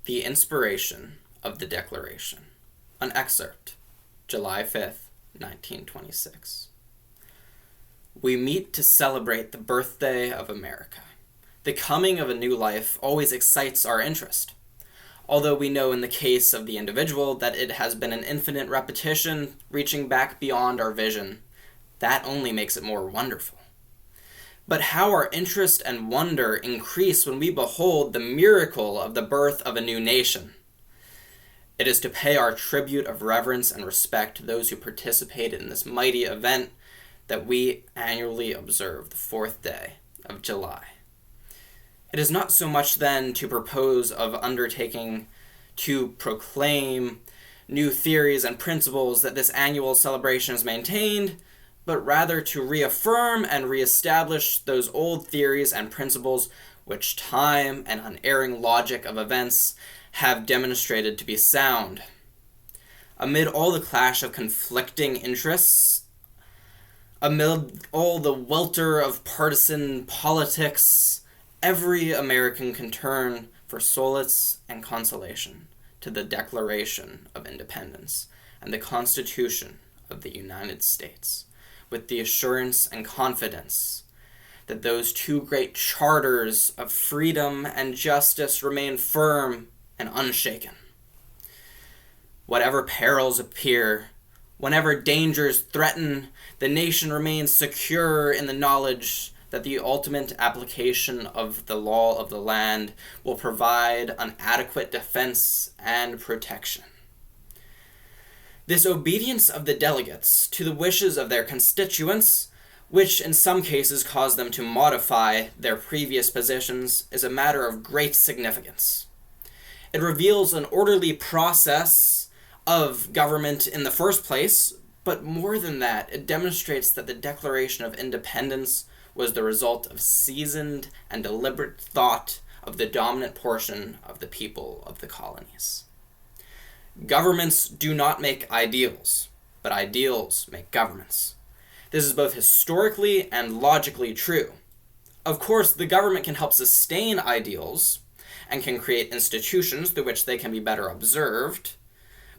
The Inspiration of the Declaration. An excerpt, July 5th, 1926. We meet to celebrate the birthday of America. The coming of a new life always excites our interest, although we know in the case of the individual that it has been an infinite repetition reaching back beyond our vision. That only makes it more wonderful. But how our interest and wonder increase when we behold the miracle of the birth of a new nation. It is to pay our tribute of reverence and respect to those who participated in this mighty event that we annually observe the 4th day of July. It is not so much then to propose of undertaking to proclaim new theories and principles that this annual celebration is maintained, but rather to reaffirm and reestablish those old theories and principles which time and unerring logic of events have demonstrated to be sound. Amid all the clash of conflicting interests, amid all the welter of partisan politics, every American can turn for solace and consolation to the Declaration of Independence and the Constitution of the United States, with the assurance and confidence that those two great charters of freedom and justice remain firm and unshaken. Whatever perils appear, whenever dangers threaten, the nation remains secure in the knowledge that the ultimate application of the law of the land will provide an adequate defense and protection. This obedience of the delegates to the wishes of their constituents, which in some cases cause them to modify their previous positions, is a matter of great significance. It reveals an orderly process of government in the first place, but more than that, it demonstrates that the Declaration of Independence was the result of seasoned and deliberate thought of the dominant portion of the people of the colonies. Governments do not make ideals, but ideals make governments. This is both historically and logically true. Of course, the government can help sustain ideals and can create institutions through which they can be better observed,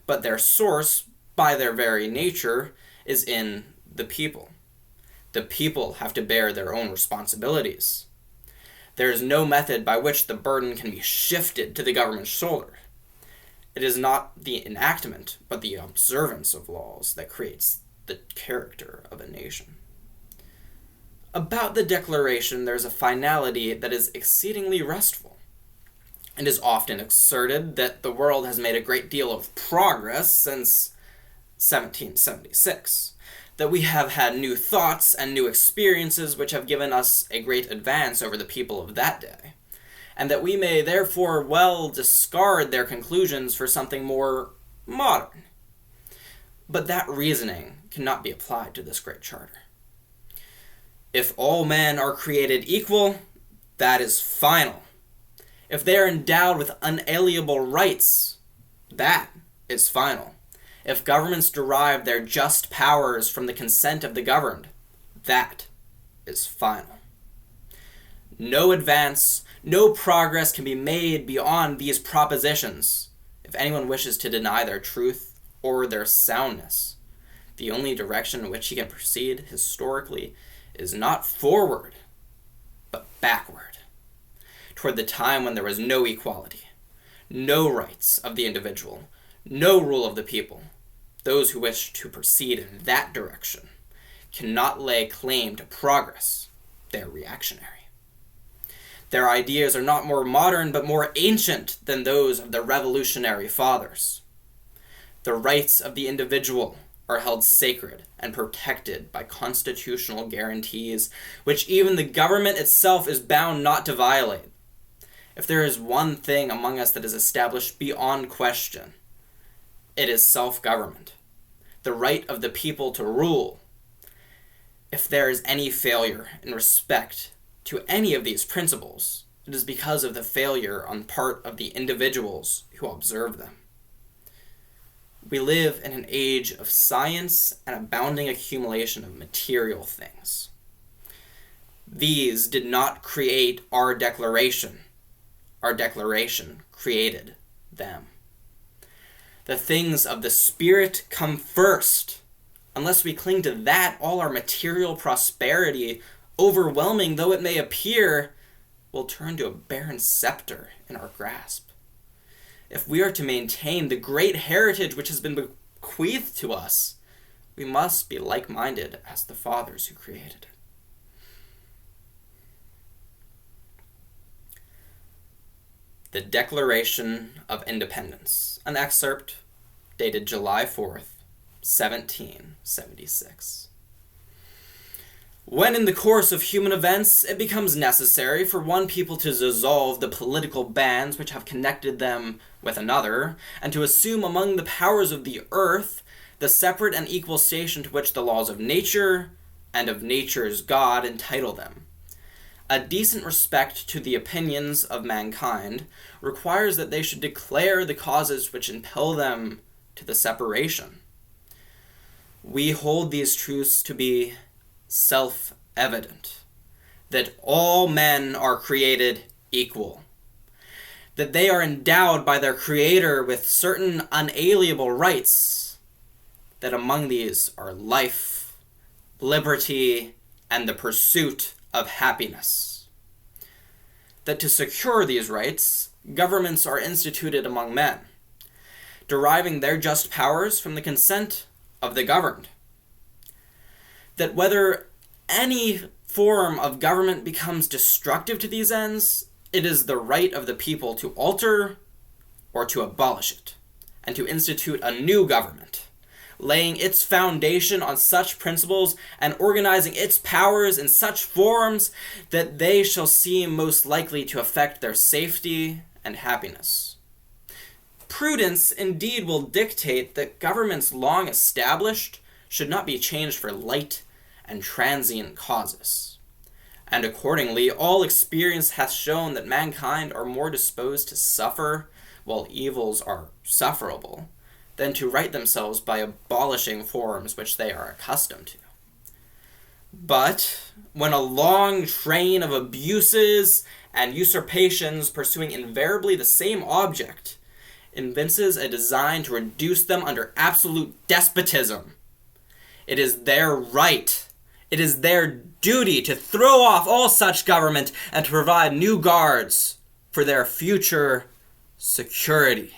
but their source, by their very nature, is in the people. The people have to bear their own responsibilities. There is no method by which the burden can be shifted to the government's shoulder. It is not the enactment, but the observance of laws that creates the character of a nation. About the Declaration, there is a finality that is exceedingly restful. It is often asserted that the world has made a great deal of progress since 1776, that we have had new thoughts and new experiences which have given us a great advance over the people of that day, and that we may therefore well discard their conclusions for something more modern. But that reasoning cannot be applied to this great charter. If all men are created equal, that is final. If they are endowed with unalienable rights, that is final. If governments derive their just powers from the consent of the governed, that is final. No advance, no progress can be made beyond these propositions if anyone wishes to deny their truth or their soundness. The only direction in which he can proceed historically is not forward, but backward, toward the time when there was no equality, no rights of the individual, no rule of the people. Those who wish to proceed in that direction cannot lay claim to progress. They are reactionary. Their ideas are not more modern, but more ancient than those of the revolutionary fathers. The rights of the individual are held sacred and protected by constitutional guarantees, which even the government itself is bound not to violate. If there is one thing among us that is established beyond question, it is self-government, the right of the people to rule. If there is any failure in respect to any of these principles, it is because of the failure on part of the individuals who observe them. We live in an age of science and abounding accumulation of material things. These did not create our declaration. Our declaration created them. The things of the Spirit come first. Unless we cling to that, all our material prosperity, overwhelming though it may appear, will turn to a barren scepter in our grasp. If we are to maintain the great heritage which has been bequeathed to us, we must be like-minded as the fathers who created it. The Declaration of Independence, an excerpt dated July 4th, 1776. When in the course of human events it becomes necessary for one people to dissolve the political bands which have connected them with another, and to assume among the powers of the earth the separate and equal station to which the laws of nature and of nature's God entitle them, a decent respect to the opinions of mankind requires that they should declare the causes which impel them to the separation. We hold these truths to be self-evident, that all men are created equal, that they are endowed by their Creator with certain unalienable rights, that among these are life, liberty, and the pursuit of happiness, that to secure these rights, governments are instituted among men, deriving their just powers from the consent of the governed, that whether any form of government becomes destructive to these ends, it is the right of the people to alter or to abolish it, and to institute a new government, laying its foundation on such principles and organizing its powers in such forms that they shall seem most likely to affect their safety and happiness. Prudence indeed will dictate that governments long established should not be changed for light and transient causes. And accordingly, all experience hath shown that mankind are more disposed to suffer while evils are sufferable, than to right themselves by abolishing forms which they are accustomed to. But when a long train of abuses and usurpations pursuing invariably the same object evinces a design to reduce them under absolute despotism, it is their right, it is their duty to throw off all such government and to provide new guards for their future security.